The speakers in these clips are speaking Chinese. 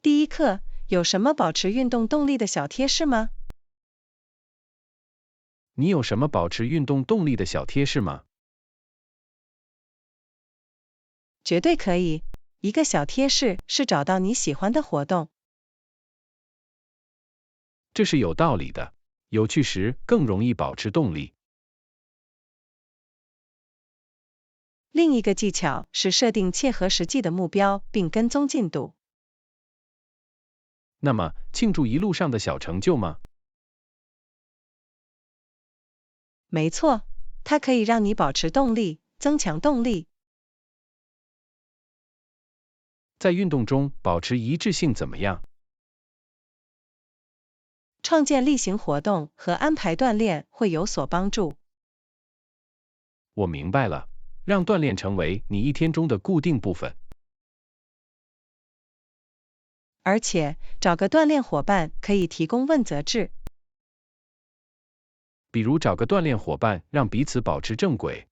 第一课，有什么保持运动动力的小贴士吗？你有什么保持运动动力的小贴士吗？绝对可以。一个小贴士是找到你喜欢的活动。这是有道理的，有趣时更容易保持动力。另一个技巧是设定切合实际的目标，并跟踪进度。那么，庆祝一路上的小成就吗？没错，它可以让你保持动力，增强动力。在运动中保持一致性怎么样？创建例行活动和安排锻炼会有所帮助。我明白了，让锻炼成为你一天中的固定部分。而且，找个锻炼伙伴可以提供问责制。比如找个锻炼伙伴，让彼此保持正轨。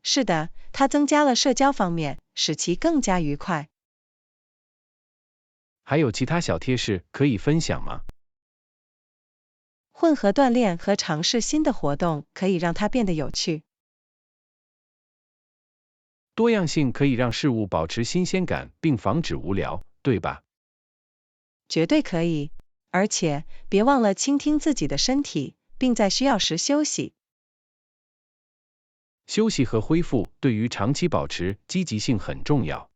是的，它增加了社交方面，使其更加愉快。还有其他小贴士可以分享吗？混合锻炼和尝试新的活动可以让它变得有趣。多样性可以让事物保持新鲜感，并防止无聊，对吧？绝对可以。而且，别忘了倾听自己的身体，并在需要时休息。休息和恢复对于长期保持积极性很重要。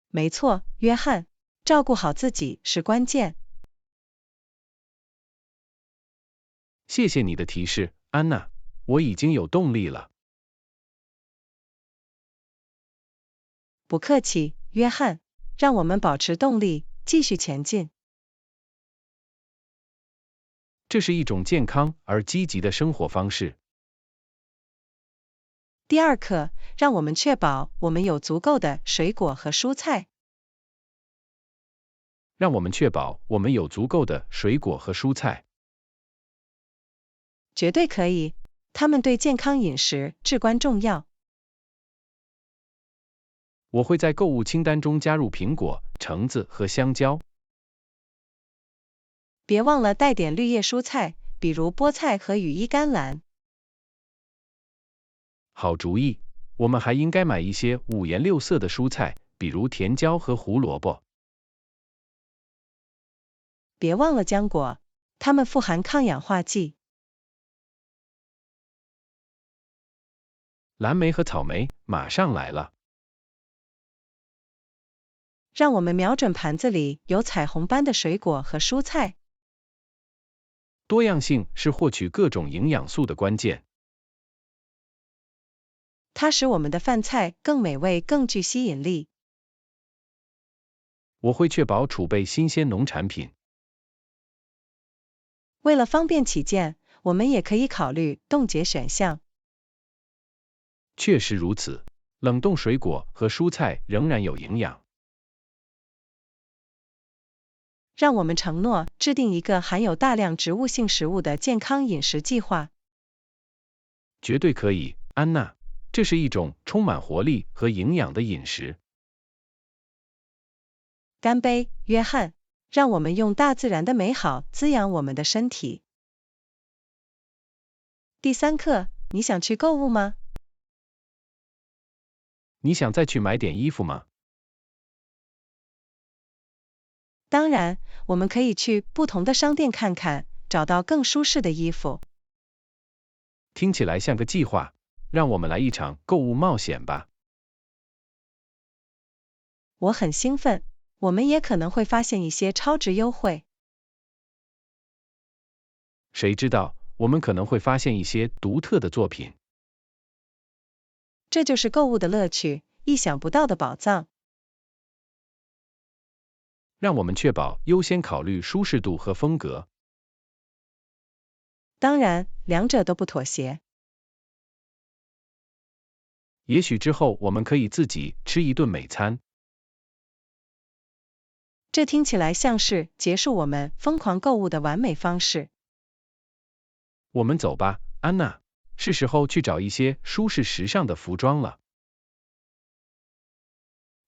没错，约翰，照顾好自己是关键。谢谢你的提示，安娜，我已经有动力了。不客气，约翰，让我们保持动力，继续前进。这是一种健康而积极的生活方式。第二课，让我们确保我们有足够的水果和蔬菜。让我们确保我们有足够的水果和蔬菜。绝对可以，它们对健康饮食至关重要。我会在购物清单中加入苹果、橙子和香蕉。别忘了带点绿叶蔬菜，比如菠菜和羽衣甘蓝。好主意，我们还应该买一些五颜六色的蔬菜，比如甜椒和胡萝卜。别忘了浆果，它们富含抗氧化剂。蓝莓和草莓马上来了。让我们瞄准盘子里有彩虹般的水果和蔬菜。多样性是获取各种营养素的关键。它使我们的饭菜更美味、更具吸引力。我会确保储备新鲜农产品。为了方便起见，我们也可以考虑冻结选项。确实如此，冷冻水果和蔬菜仍然有营养。让我们承诺制定一个含有大量植物性食物的健康饮食计划。绝对可以，安娜，这是一种充满活力和营养的饮食。干杯，约翰，让我们用大自然的美好滋养我们的身体。第三课，你想去购物吗？你想再去买点衣服吗？当然，我们可以去不同的商店看看，找到更舒适的衣服。听起来像个计划，让我们来一场购物冒险吧。我很兴奋，我们也可能会发现一些超值优惠。谁知道，我们可能会发现一些独特的作品。这就是购物的乐趣，意想不到的宝藏。让我们确保优先考虑舒适度和风格。当然，两者都不妥协。也许之后我们可以自己吃一顿美餐。这听起来像是结束我们疯狂购物的完美方式。我们走吧，安娜，是时候去找一些舒适时尚的服装了。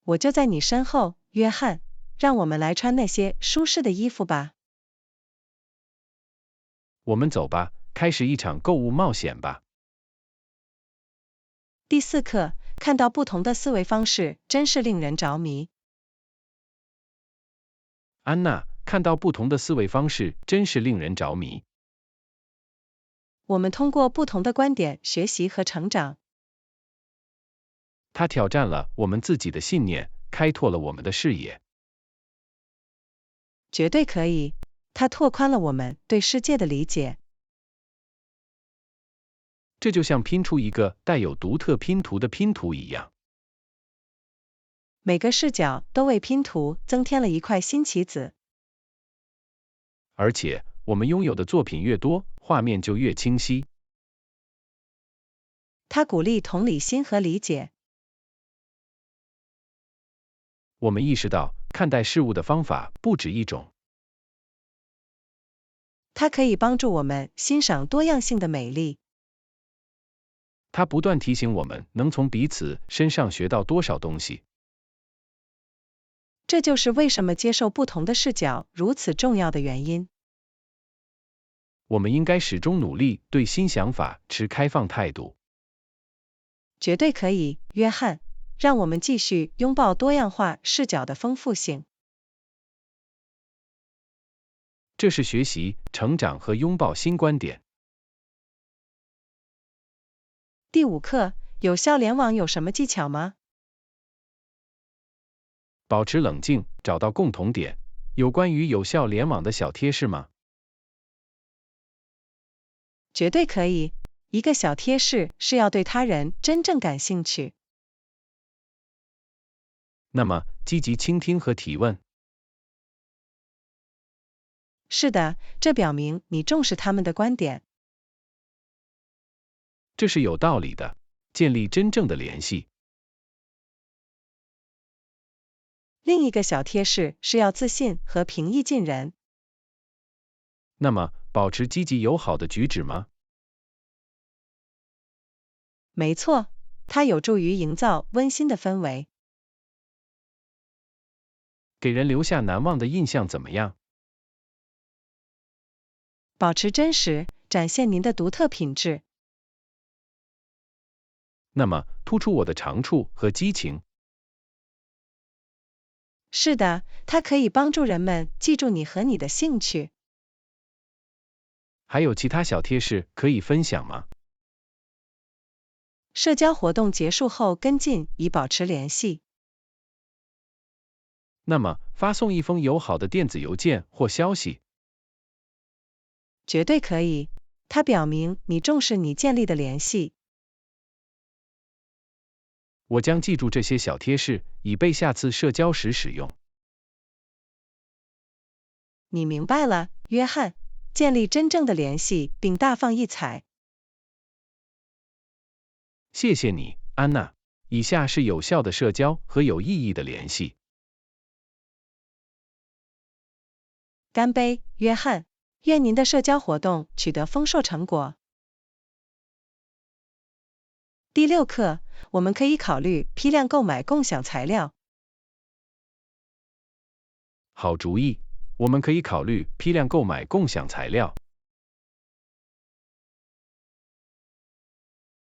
我就在你身后，约翰，让我们来穿那些舒适的衣服吧。我们走吧，开始一场购物冒险吧。第4课，看到不同的思维方式，真是令人着迷。安娜，看到不同的思维方式，真是令人着迷。我们通过不同的观点学习和成长。它挑战了我们自己的信念，开拓了我们的视野。绝对可以，它拓宽了我们对世界的理解。这就像拼出一个带有独特拼图的拼图一样。每个视角都为拼图增添了一块新棋子。而且，我们拥有的作品越多，画面就越清晰。它鼓励同理心和理解。我们意识到，看待事物的方法不止一种。它可以帮助我们欣赏多样性的美丽。它不断提醒我们能从彼此身上学到多少东西。这就是为什么接受不同的视角如此重要的原因。我们应该始终努力对新想法持开放态度。绝对可以，约翰，让我们继续拥抱多样化视角的丰富性。这是学习、成长和拥抱新观点。第5课，有效联网有什么技巧吗？保持冷静，找到共同点。有关于有效联网的小贴士吗？绝对可以。一个小贴士是要对他人真正感兴趣。那么，积极倾听和提问。是的，这表明你重视他们的观点。这是有道理的。建立真正的联系。另一个小贴士是要自信和平易近人。那么，保持积极友好的举止吗？没错，它有助于营造温馨的氛围。给人留下难忘的印象怎么样？保持真实，展现您的独特品质。那么，突出我的长处和激情。是的，它可以帮助人们记住你和你的兴趣。还有其他小贴士可以分享吗？社交活动结束后跟进，以保持联系。那么，发送一封友好的电子邮件或消息。绝对可以，它表明你重视你建立的联系。我将记住这些小贴士，以备下次社交时使用。你明白了，约翰，建立真正的联系并大放异彩。谢谢你，安娜。以下是有效的社交和有意义的联系。干杯，约翰，愿您的社交活动取得丰硕成果。第6课，我们可以考虑批量购买共享材料。好主意，我们可以考虑批量购买共享材料。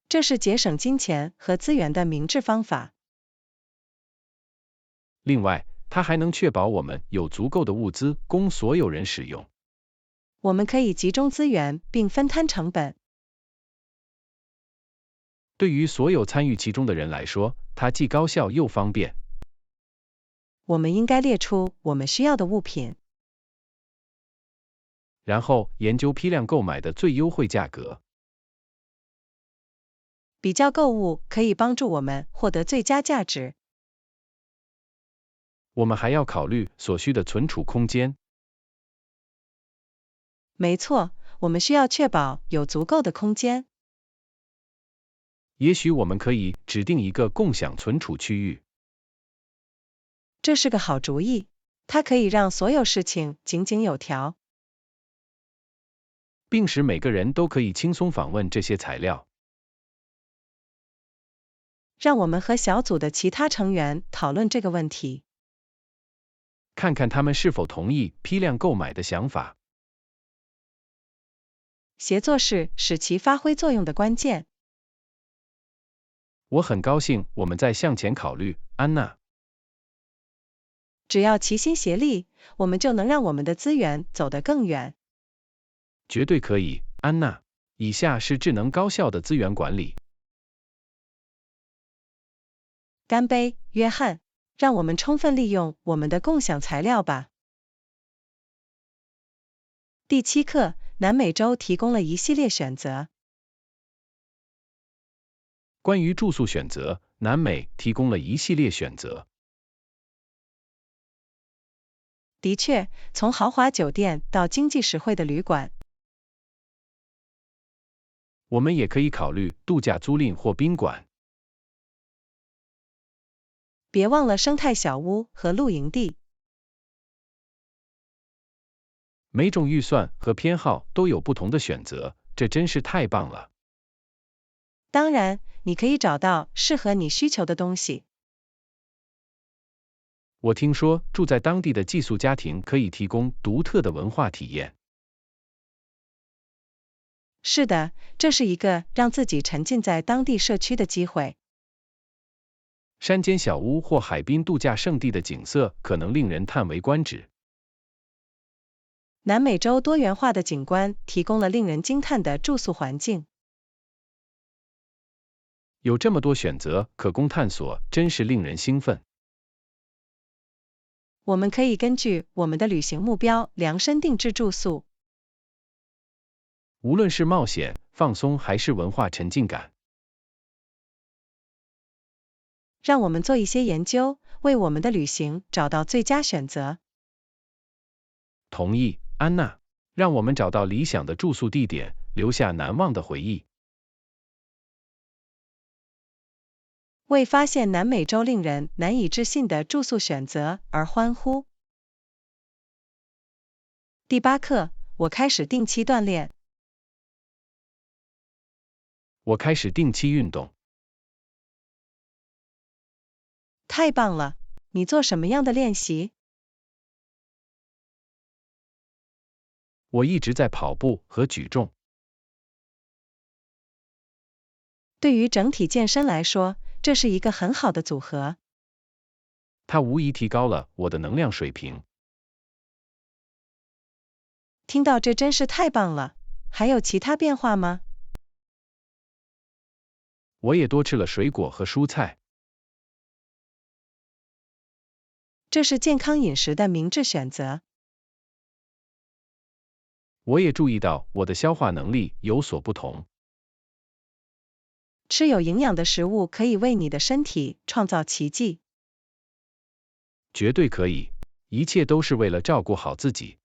这是节省金钱和资源的明智方法。另外，它还能确保我们有足够的物资供所有人使用。我们可以集中资源并分摊成本。对于所有参与其中的人来说，它既高效又方便。我们应该列出我们需要的物品，然后研究批量购买的最优惠价格。比较购物可以帮助我们获得最佳价值。我们还要考虑所需的存储空间。没错，我们需要确保有足够的空间。也许我们可以指定一个共享存储区域。这是个好主意，它可以让所有事情井井有条，并使每个人都可以轻松访问这些材料。让我们和小组的其他成员讨论这个问题，看看他们是否同意批量购买的想法。协作是使其发挥作用的关键。我很高兴我们在向前考虑，安娜。只要齐心协力，我们就能让我们的资源走得更远。绝对可以，安娜。以下是智能高效的资源管理。干杯，约翰！让我们充分利用我们的共享材料吧。第7课，南美洲提供了一系列选择。关于住宿选择，南美提供了一系列选择。的确，从豪华酒店到经济实惠的旅馆，我们也可以考虑度假租赁或宾馆。别忘了生态小屋和露营地。每种预算和偏好都有不同的选择，这真是太棒了。当然，你可以找到适合你需求的东西。我听说住在当地的寄宿家庭可以提供独特的文化体验。是的，这是一个让自己沉浸在当地社区的机会。山间小屋或海滨度假胜地的景色可能令人叹为观止。南美洲多元化的景观提供了令人惊叹的住宿环境。有这么多选择可供探索，真是令人兴奋。我们可以根据我们的旅行目标量身定制住宿。无论是冒险、放松还是文化沉浸感。让我们做一些研究，为我们的旅行找到最佳选择。同意，安娜。让我们找到理想的住宿地点，留下难忘的回忆。为发现南美洲令人难以置信的住宿选择而欢呼。第8课，我开始定期锻炼。我开始定期运动。太棒了！你做什么样的练习？我一直在跑步和举重。对于整体健身来说，这是一个很好的组合。它无疑提高了我的能量水平。听到这真是太棒了！还有其他变化吗？我也多吃了水果和蔬菜。这是健康饮食的明智选择。我也注意到我的消化能力有所不同。吃有营养的食物可以为你的身体创造奇迹。绝对可以，一切都是为了照顾好自己。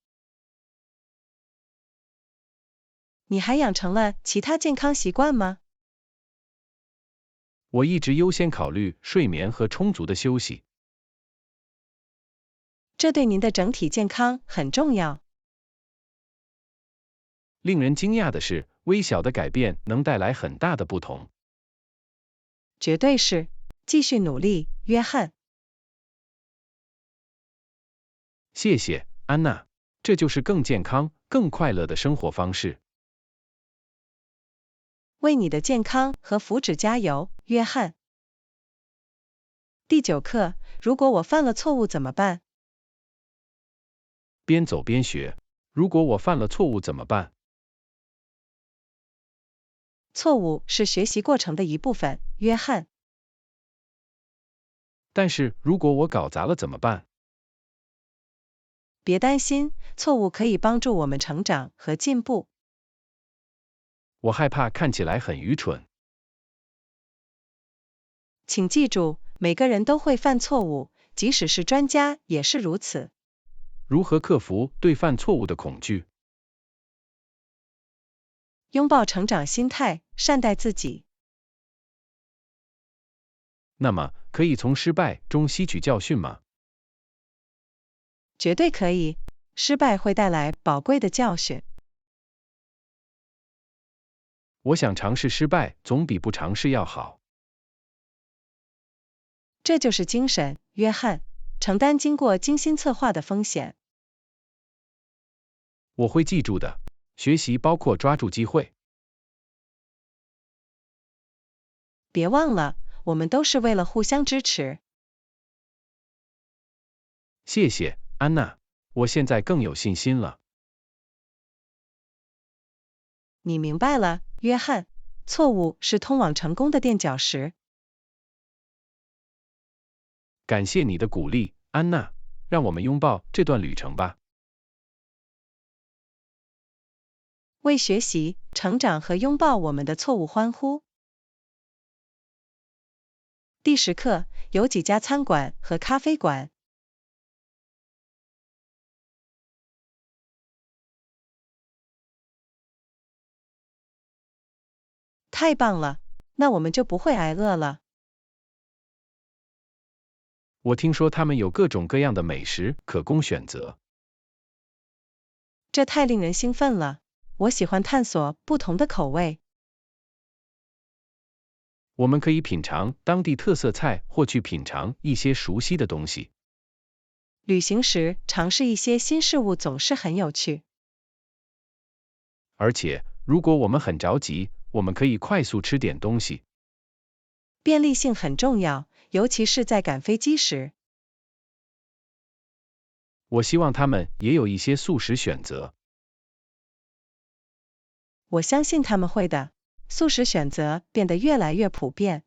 你还养成了其他健康习惯吗？我一直优先考虑睡眠和充足的休息。这对您的整体健康很重要。令人惊讶的是，微小的改变能带来很大的不同。绝对是。继续努力，约翰。谢谢，安娜。这就是更健康、更快乐的生活方式。为你的健康和福祉加油，约翰。第9课，如果我犯了错误怎么办？边走边学。如果我犯了错误怎么办？错误是学习过程的一部分，约翰。但是如果我搞砸了怎么办？别担心，错误可以帮助我们成长和进步。我害怕看起来很愚蠢。请记住，每个人都会犯错误，即使是专家也是如此。如何克服对犯错误的恐惧？拥抱成长心态，善待自己。那么，可以从失败中吸取教训吗？绝对可以，失败会带来宝贵的教训。我想尝试失败总比不尝试要好。这就是精神，约翰，承担经过精心策划的风险。我会记住的。学习包括抓住机会。别忘了，我们都是为了互相支持。谢谢，安娜，我现在更有信心了。你明白了，约翰，错误是通往成功的垫脚石。感谢你的鼓励，安娜，让我们拥抱这段旅程吧。为学习、成长和拥抱我们的错误欢呼。第10课，有几家餐馆和咖啡馆。太棒了，那我们就不会挨饿了。我听说他们有各种各样的美食可供选择。这太令人兴奋了，我喜欢探索不同的口味。我们可以品尝当地特色菜，或去品尝一些熟悉的东西。旅行时尝试一些新事物总是很有趣。而且，如果我们很着急，我们可以快速吃点东西。便利性很重要，尤其是在赶飞机时。我希望他们也有一些素食选择。我相信他们会的，素食选择变得越来越普遍。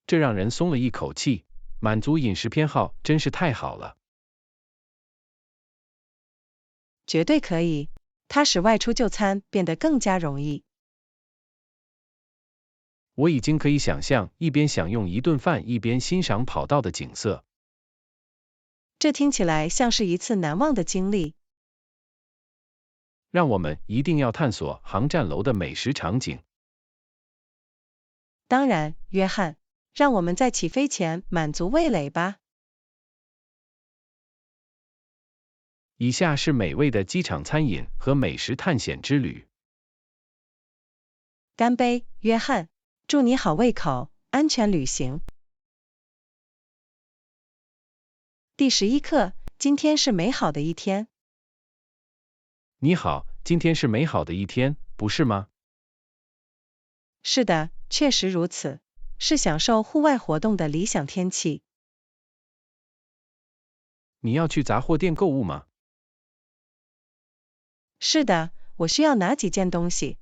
这让人松了一口气，满足饮食偏好真是太好了。绝对可以，它使外出就餐变得更加容易。我已经可以想象一边享用一顿饭一边欣赏跑道的景色。这听起来像是一次难忘的经历。让我们一定要探索航站楼的美食场景。当然，约翰，让我们在起飞前满足味蕾吧。以下是美味的机场餐饮和美食探险之旅。干杯，约翰，祝你好胃口，安全旅行。第11课，今天是美好的一天。你好，今天是美好的一天，不是吗？是的，确实如此，是享受户外活动的理想天气。你要去杂货店购物吗？是的，我需要哪几件东西？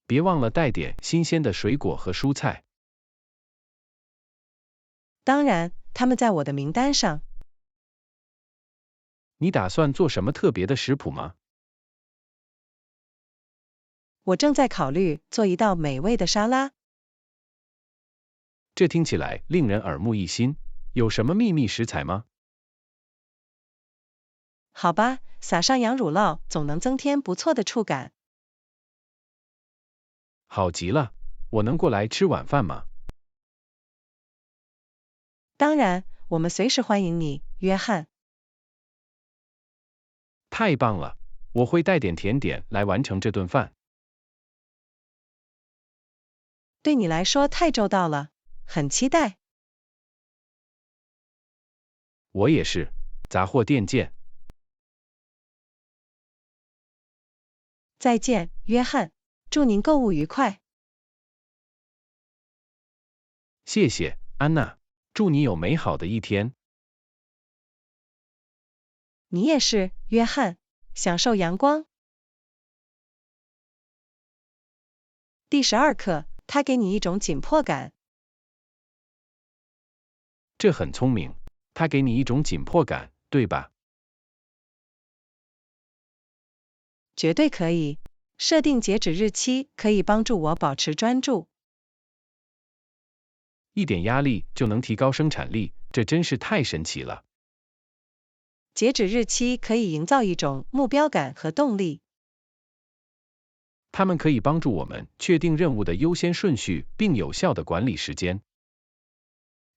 别忘了带点新鲜的水果和蔬菜。当然，他们在我的名单上。你打算做什么特别的食谱吗？我正在考虑做一道美味的沙拉。这听起来令人耳目一新。有什么秘密食材吗？好吧，撒上羊乳酪总能增添不错的触感。好极了，我能过来吃晚饭吗？当然，我们随时欢迎你，约翰。太棒了，我会带点甜点来完成这顿饭。对你来说太周到了，很期待。我也是，杂货店见。再见，约翰，祝您购物愉快。谢谢，安娜，祝你有美好的一天。你也是，约翰，享受阳光。第12课，它给你一种紧迫感。这很聪明，它给你一种紧迫感，对吧？绝对可以，设定截止日期可以帮助我保持专注。一点压力就能提高生产力，这真是太神奇了。截止日期可以营造一种目标感和动力。它们可以帮助我们确定任务的优先顺序，并有效地管理时间。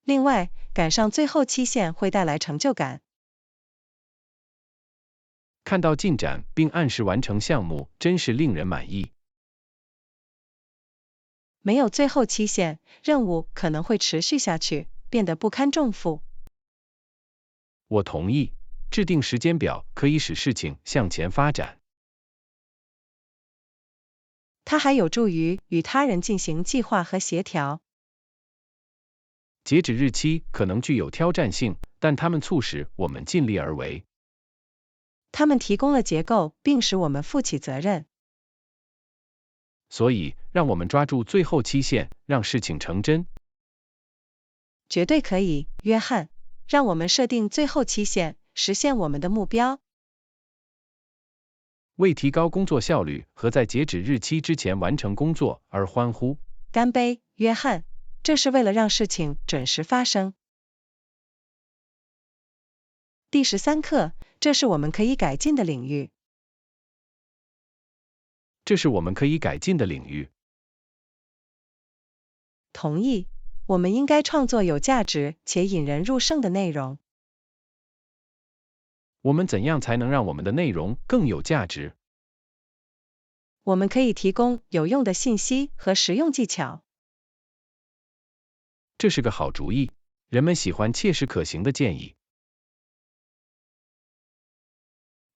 另外，赶上最后期限会带来成就感。看到进展并按时完成项目，真是令人满意。没有最后期限，任务可能会持续下去，变得不堪重负。我同意，制定时间表可以使事情向前发展。它还有助于与他人进行计划和协调。截止日期可能具有挑战性，但它们促使我们尽力而为。它们提供了结构，并使我们负起责任。所以，让我们抓住最后期限，让事情成真。绝对可以，约翰。让我们设定最后期限，实现我们的目标。为提高工作效率和在截止日期之前完成工作而欢呼。干杯，约翰！这是为了让事情准时发生。第13课，这是我们可以改进的领域。这是我们可以改进的领域。同意，我们应该创作有价值且引人入胜的内容。我们怎样才能让我们的内容更有价值？我们可以提供有用的信息和实用技巧。这是个好主意，人们喜欢切实可行的建议。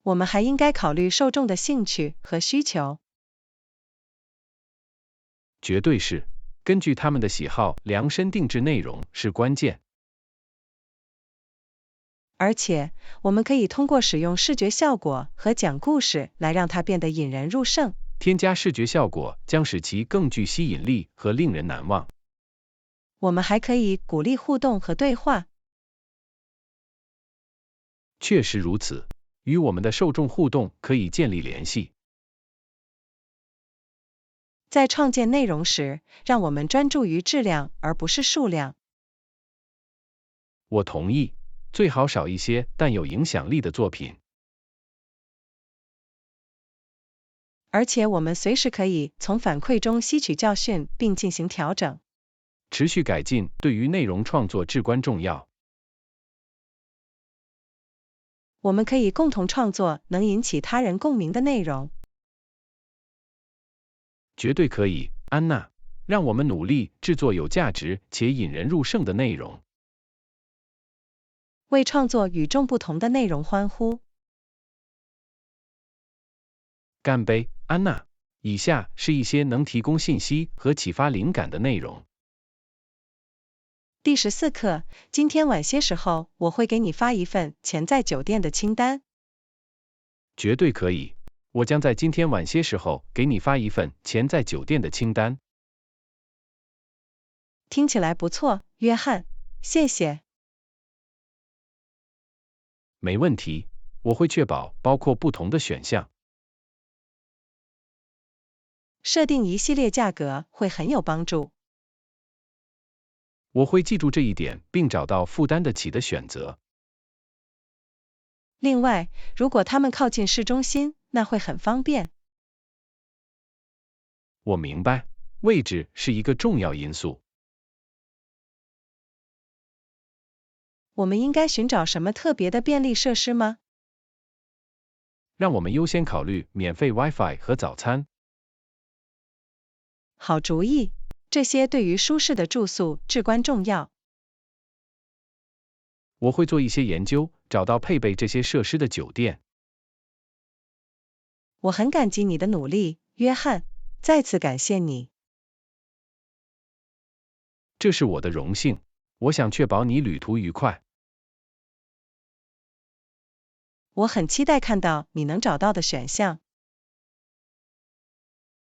我们还应该考虑受众的兴趣和需求。绝对是，根据他们的喜好量身定制内容是关键。而且，我们可以通过使用视觉效果和讲故事来让它变得引人入胜。添加视觉效果将使其更具吸引力和令人难忘。我们还可以鼓励互动和对话。确实如此，与我们的受众互动可以建立联系。在创建内容时，让我们专注于质量而不是数量。我同意，最好少一些但有影响力的作品。而且我们随时可以从反馈中吸取教训并进行调整。持续改进对于内容创作至关重要。我们可以共同创作能引起他人共鸣的内容。绝对可以，安娜。让我们努力制作有价值且引人入胜的内容。为创作与众不同的内容欢呼。干杯，安娜！以下是一些能提供信息和启发灵感的内容。第14课，今天晚些时候我会给你发一份钱在酒店的清单。绝对可以，我将在今天晚些时候给你发一份钱在酒店的清单。听起来不错，约翰，谢谢。没问题，我会确保包括不同的选项。设定一系列价格会很有帮助。我会记住这一点，并找到负担得起的选择。另外，如果他们靠近市中心，那会很方便。我明白，位置是一个重要因素。我们应该寻找什么特别的便利设施吗？让我们优先考虑免费 Wi-Fi 和早餐。好主意，这些对于舒适的住宿至关重要。我会做一些研究，找到配备这些设施的酒店。我很感激你的努力，约翰，再次感谢你。这是我的荣幸，我想确保你旅途愉快。我很期待看到你能找到的选项。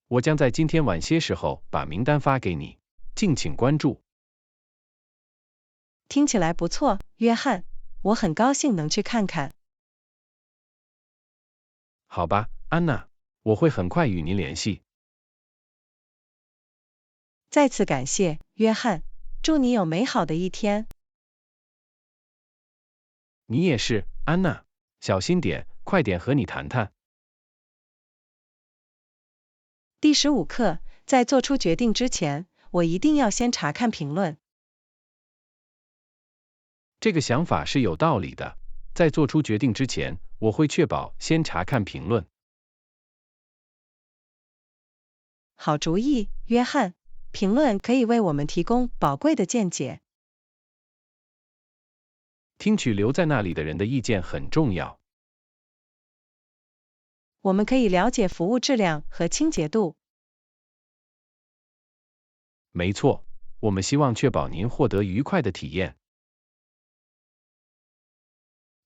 我将在今天晚些时候把名单发给你，敬请关注。听起来不错，约翰，我很高兴能去看看。好吧，安娜，我会很快与您联系。再次感谢，约翰，祝你有美好的一天。你也是，安娜，小心点，快点和你谈谈。第15课，在做出决定之前，我一定要先查看评论。这个想法是有道理的。在做出决定之前，我会确保先查看评论。好主意，约翰，评论可以为我们提供宝贵的见解。听取留在那里的人的意见很重要。我们可以了解服务质量和清洁度。没错，我们希望确保您获得愉快的体验。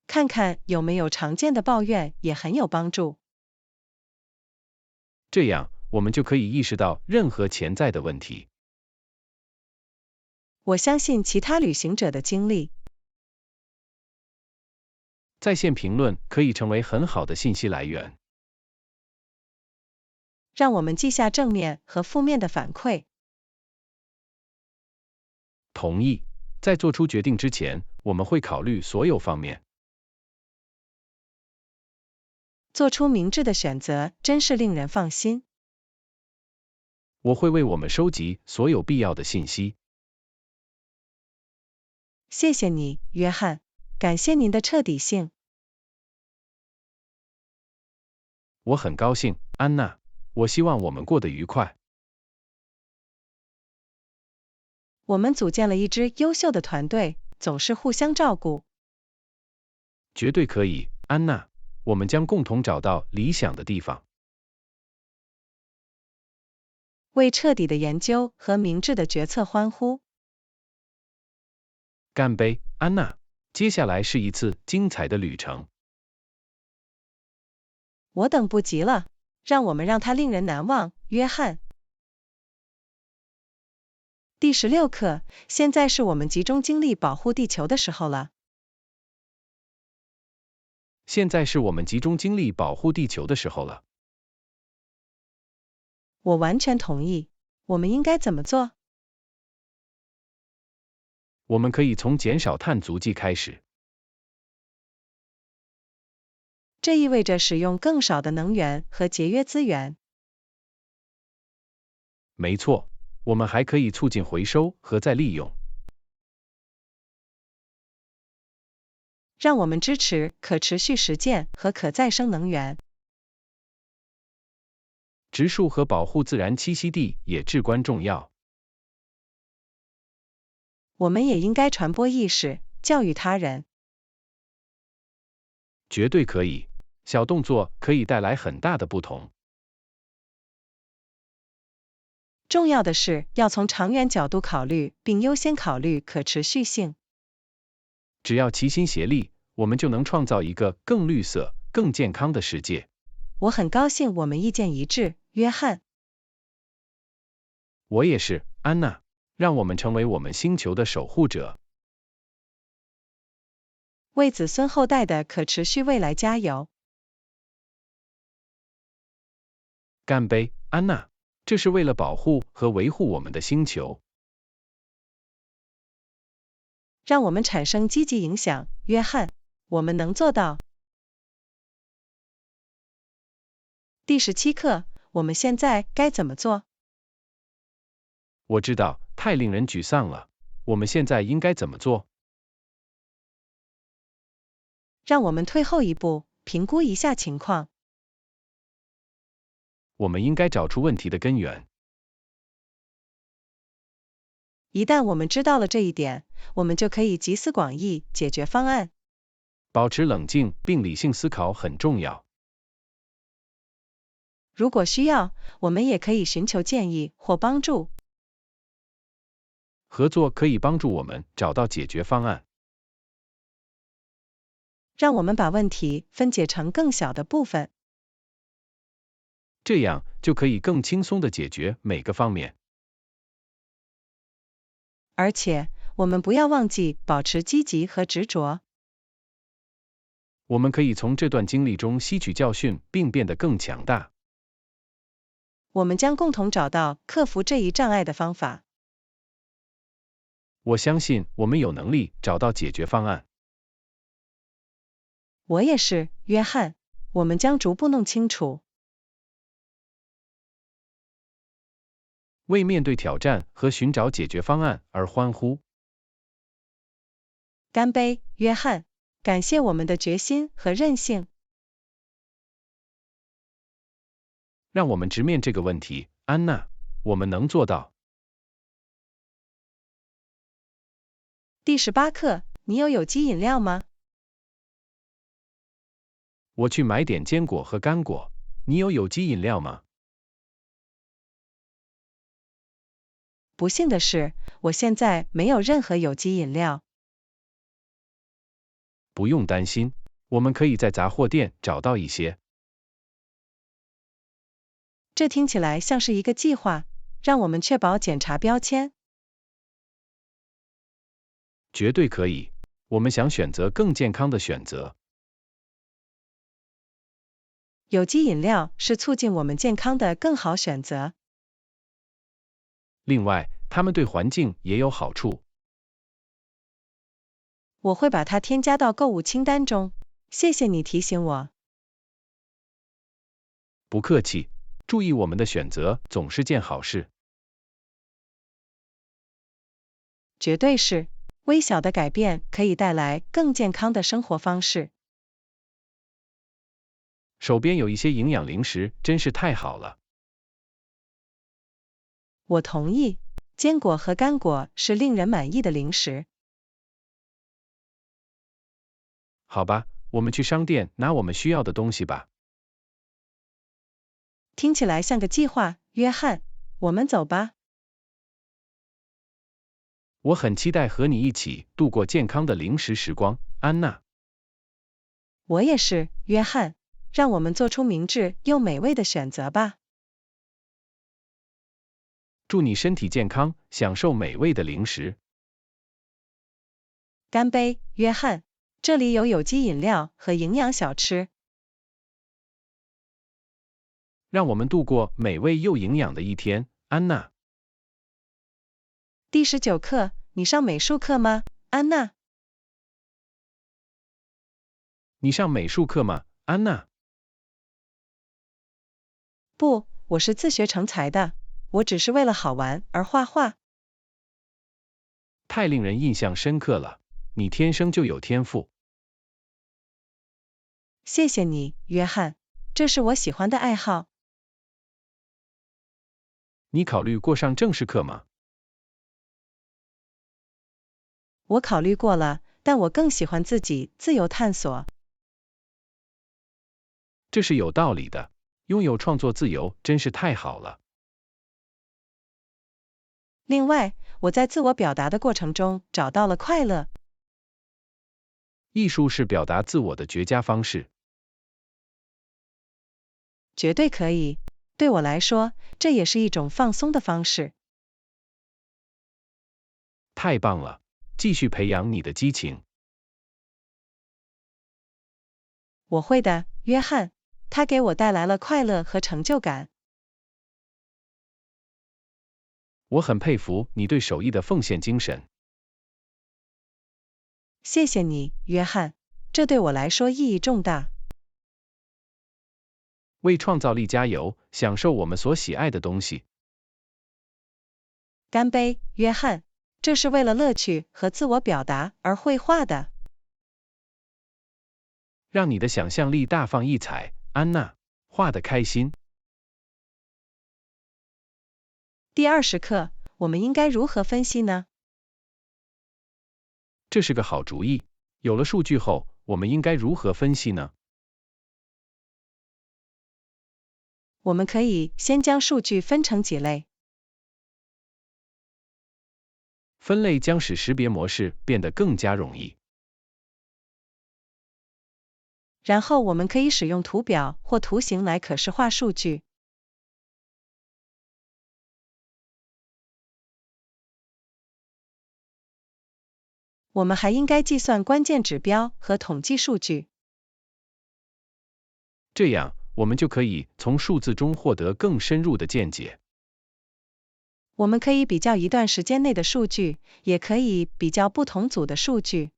看看有没有常见的抱怨也很有帮助。这样，我们就可以意识到任何潜在的问题。我相信其他旅行者的经历。在线评论可以成为很好的信息来源。让我们记下正面和负面的反馈。同意。在做出决定之前，我们会考虑所有方面。做出明智的选择真是令人放心。我会为我们收集所有必要的信息。谢谢你，约翰，感谢您的彻底性。我很高兴，安娜。我希望我们过得愉快。我们组建了一支优秀的团队，总是互相照顾。绝对可以，安娜。我们将共同找到理想的地方。为彻底的研究和明智的决策欢呼。干杯，安娜！接下来是一次精彩的旅程。我等不及了，让我们让它令人难忘，约翰。第16课，现在是我们集中精力保护地球的时候了。现在是我们集中精力保护地球的时候了。我完全同意。我们应该怎么做？我们可以从减少碳足迹开始。这意味着使用更少的能源和节约资源。没错，我们还可以促进回收和再利用。让我们支持可持续实践和可再生能源。植树和保护自然栖息地也至关重要。我们也应该传播意识，教育他人。绝对可以，小动作可以带来很大的不同。重要的是要从长远角度考虑，并优先考虑可持续性。只要齐心协力，我们就能创造一个更绿色、更健康的世界。我很高兴我们意见一致，约翰。我也是，安娜。让我们成为我们星球的守护者。为子孙后代的可持续未来加油。干杯，安娜。这是为了保护和维护我们的星球。让我们产生积极影响，约翰。我们能做到。第17课，我们现在该怎么做？我知道，太令人沮丧了。我们现在应该怎么做？让我们退后一步，评估一下情况。我们应该找出问题的根源。一旦我们知道了这一点，我们就可以集思广益，解决方案。保持冷静并理性思考很重要。如果需要，我们也可以寻求建议或帮助。合作可以帮助我们找到解决方案。让我们把问题分解成更小的部分。这样就可以更轻松地解决每个方面。而且，我们不要忘记保持积极和执着。我们可以从这段经历中吸取教训，并变得更强大。我们将共同找到克服这一障碍的方法。我相信我们有能力找到解决方案。我也是，约翰。我们将逐步弄清楚。为面对挑战和寻找解决方案而欢呼。干杯，约翰！感谢我们的决心和韧性。让我们直面这个问题，安娜。我们能做到。第18课，你有有机饮料吗？我去买点坚果和干果。你有有机饮料吗？不幸的是，我现在没有任何有机饮料。不用担心，我们可以在杂货店找到一些。这听起来像是一个计划，让我们确保检查标签。绝对可以，我们想选择更健康的选择。有机饮料是促进我们健康的更好选择。另外，它们对环境也有好处。我会把它添加到购物清单中，谢谢你提醒我。不客气，注意我们的选择总是件好事。绝对是，微小的改变可以带来更健康的生活方式。手边有一些营养零食，真是太好了。我同意，坚果和干果是令人满意的零食。好吧，我们去商店拿我们需要的东西吧。听起来像个计划，约翰，我们走吧。我很期待和你一起度过健康的零食时光，安娜。我也是，约翰，让我们做出明智又美味的选择吧。祝你身体健康，享受美味的零食。干杯，约翰，这里有有机饮料和营养小吃。让我们度过美味又营养的一天，安娜。第19课，你上美术课吗，安娜？你上美术课吗，安娜？不，我是自学成才的，我只是为了好玩而画画。太令人印象深刻了，你天生就有天赋。谢谢你，约翰，这是我喜欢的爱好。你考虑过上正式课吗？我考虑过了，但我更喜欢自己自由探索。这是有道理的，拥有创作自由真是太好了。另外，我在自我表达的过程中找到了快乐。艺术是表达自我的绝佳方式。绝对可以，对我来说，这也是一种放松的方式。太棒了，继续培养你的激情。我会的，约翰，它给我带来了快乐和成就感。我很佩服你对手艺的奉献精神。谢谢你，约翰，这对我来说意义重大。为创造力加油，享受我们所喜爱的东西。干杯，约翰，这是为了乐趣和自我表达而绘画的。让你的想象力大放异彩，安娜，画得开心。第20课，我们应该如何分析呢？这是个好主意。有了数据后，我们应该如何分析呢？我们可以先将数据分成几类。分类将使识别模式变得更加容易。然后我们可以使用图表或图形来可视化数据。我们还应该计算关键指标和统计数据。这样，我们就可以从数字中获得更深入的见解。我们可以比较一段时间内的数据，也可以比较不同组的数据。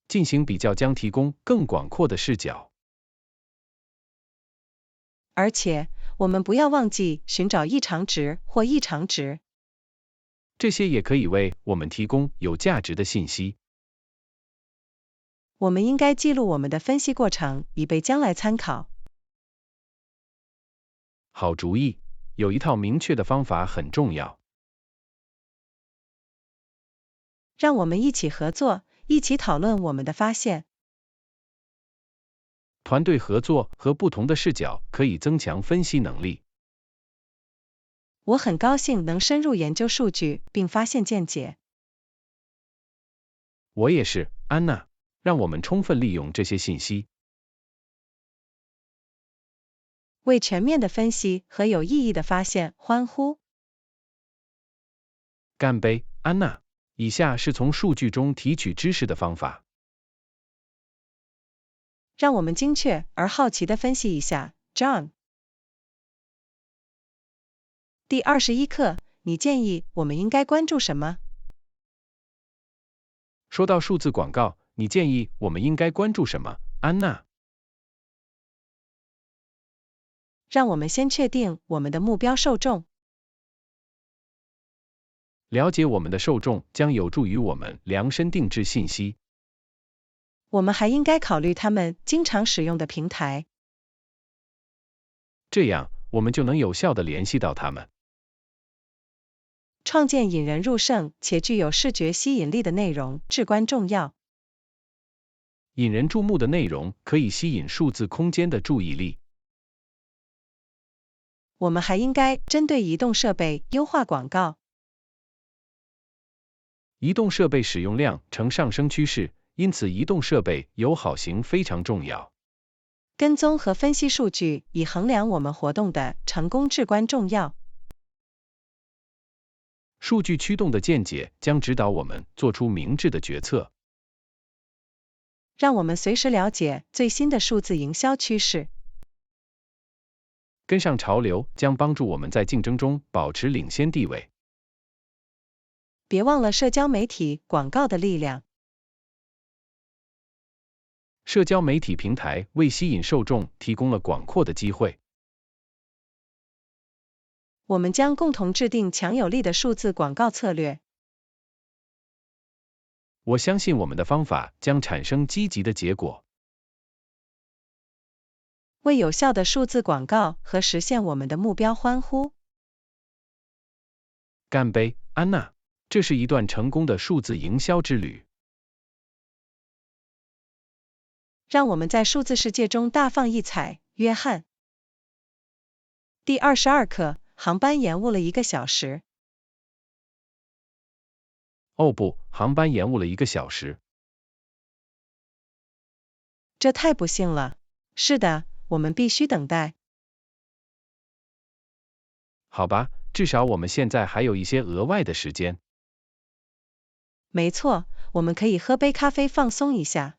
进行比较将提供更广阔的视角。而且，我们不要忘记寻找异常值或异常值。这些也可以为我们提供有价值的信息。我们应该记录我们的分析过程，以备将来参考。好主意，有一套明确的方法很重要。让我们来看看让我们一起合作，一起讨论我们的发现。团队合作和不同的视角可以增强分析能力。我很高兴能深入研究数据并发现见解。我也是，安娜。让我们充分利用这些信息，为全面的分析和有意义的发现欢呼。干杯，安娜！以下是从数据中提取知识的方法。让我们精确而好奇地分析一下 ，John。第21课，你建议我们应该关注什么？说到数字广告，你建议我们应该关注什么，安娜？让我们先确定我们的目标受众。了解我们的受众将有助于我们量身定制信息。我们还应该考虑他们经常使用的平台。这样，我们就能有效地联系到他们。创建引人入胜且具有视觉吸引力的内容至关重要。引人注目的内容可以吸引数字空间的注意力。我们还应该针对移动设备优化广告。移动设备使用量呈上升趋势，因此移动设备友好型非常重要。跟踪和分析数据以衡量我们活动的成功至关重要。数据驱动的见解将指导我们做出明智的决策。让我们随时了解最新的数字营销趋势。跟上潮流将帮助我们在竞争中保持领先地位。别忘了社交媒体广告的力量。社交媒体平台为吸引受众提供了广阔的机会。我们将共同制定强有力的数字广告策略。我相信我们的方法将产生积极的结果。为有效的数字广告和实现我们的目标欢呼。干杯，安娜！这是一段成功的数字营销之旅。让我们在数字世界中大放异彩，约翰。第22课，航班延误了1个小时。哦不，航班延误了1个小时。这太不幸了。是的，我们必须等待。好吧，至少我们现在还有一些额外的时间。没错，我们可以喝杯咖啡放松一下。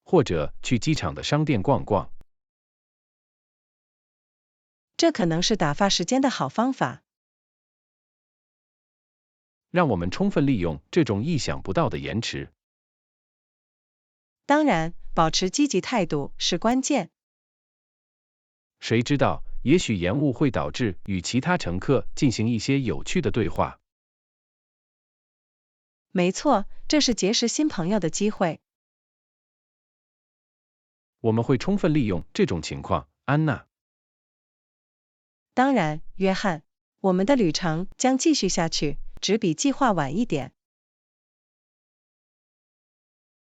或者去机场的商店逛逛。这可能是打发时间的好方法。让我们充分利用这种意想不到的延迟。当然，保持积极态度是关键。谁知道，也许延误会导致与其他乘客进行一些有趣的对话。没错，这是结识新朋友的机会。我们会充分利用这种情况，安娜。当然，约翰，我们的旅程将继续下去，只比计划晚一点。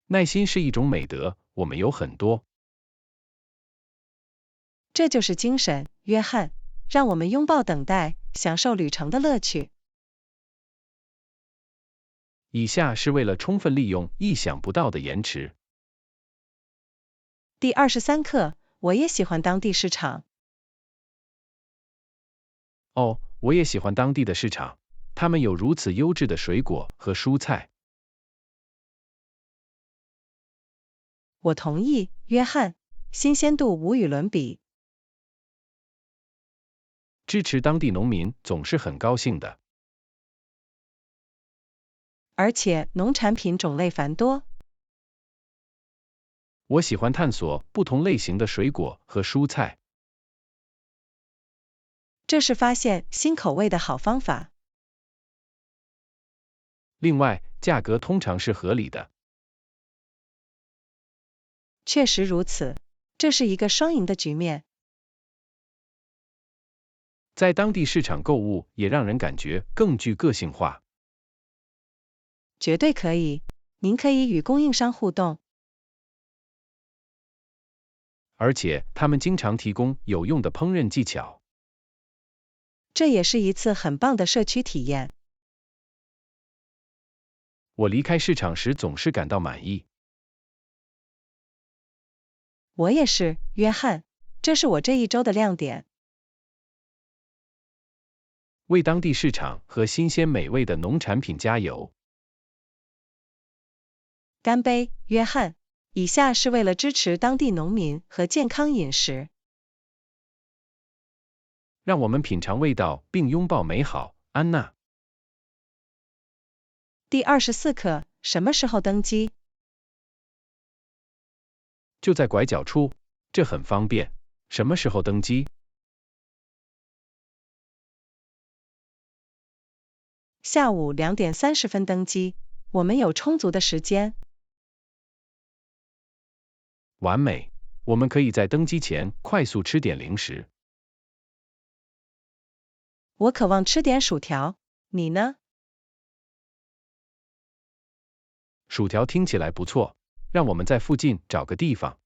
耐心是一种美德，我们有很多。这就是精神，约翰。让我们拥抱等待，享受旅程的乐趣。以下是为了充分利用意想不到的延迟。第23课，我也喜欢当地市场。哦，我也喜欢当地的市场，他们有如此优质的水果和蔬菜。我同意，约翰，新鲜度无与伦比。支持当地农民总是很高兴的。而且农产品种类繁多。我喜欢探索不同类型的水果和蔬菜。这是发现新口味的好方法。另外，价格通常是合理的。确实如此，这是一个双赢的局面。在当地市场购物也让人感觉更具个性化。绝对可以。您可以与供应商互动，而且他们经常提供有用的烹饪技巧。这也是一次很棒的社区体验。我离开市场时总是感到满意。我也是，约翰，这是我这一周的亮点。为当地市场和新鲜美味的农产品加油。干杯，约翰！以下是为了支持当地农民和健康饮食。让我们品尝味道并拥抱美好，安娜。第24课，什么时候登机？就在拐角处，这很方便。什么时候登机？下午2点30分登机，我们有充足的时间。完美，我们可以在登机前快速吃点零食。我渴望吃点薯条，你呢？薯条听起来不错，让我们在附近找个地方。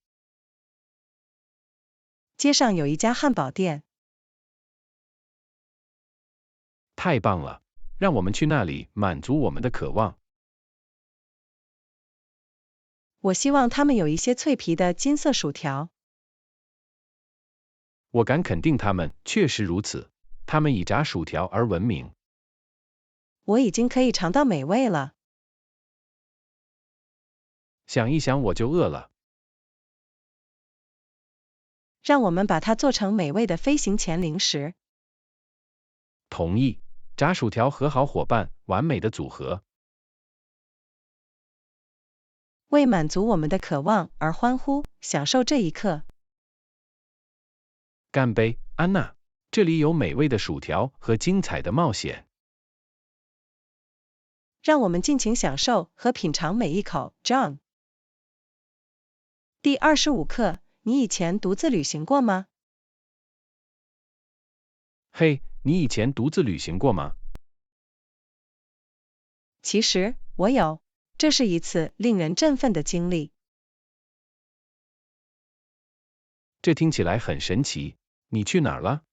街上有一家汉堡店。太棒了，让我们去那里满足我们的渴望。我希望他们有一些脆皮的金色薯条。我敢肯定他们确实如此，他们以炸薯条而闻名。我已经可以尝到美味了。想一想我就饿了。让我们把它做成美味的飞行前零食。同意，炸薯条和好伙伴，完美的组合。为满足我们的渴望而欢呼，享受这一刻。干杯，安娜！这里有美味的薯条和精彩的冒险。让我们尽情享受和品尝每一口 ，John。第25课，你以前独自旅行过吗？嘿，你以前独自旅行过吗？其实，我有。这是一次令人振奋的经历。这听起来很神奇。你去哪儿了？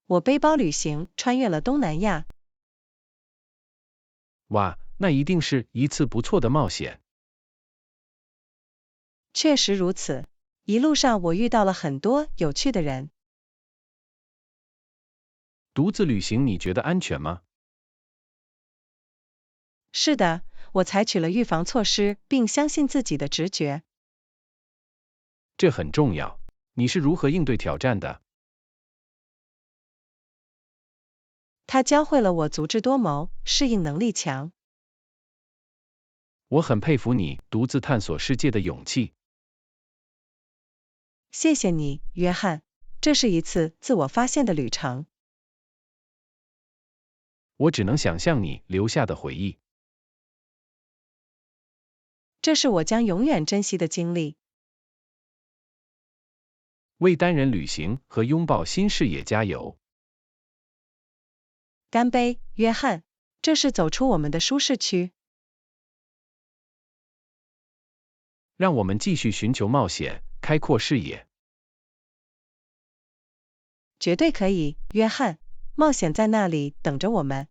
我背包旅行，穿越了东南亚。哇，那一定是一次不错的冒险。确实如此，一路上我遇到了很多有趣的人。独自旅行你觉得安全吗？是的，我采取了预防措施，并相信自己的直觉。这很重要。你是如何应对挑战的？它教会了我足智多谋，适应能力强。我很佩服你独自探索世界的勇气。谢谢你，约翰。这是一次自我发现的旅程。我只能想象你留下的回忆。这是我将永远珍惜的经历。为单人旅行和拥抱新视野加油。干杯，约翰！这是走出我们的舒适区。让我们继续寻求冒险，开阔视野。绝对可以，约翰！冒险在那里等着我们。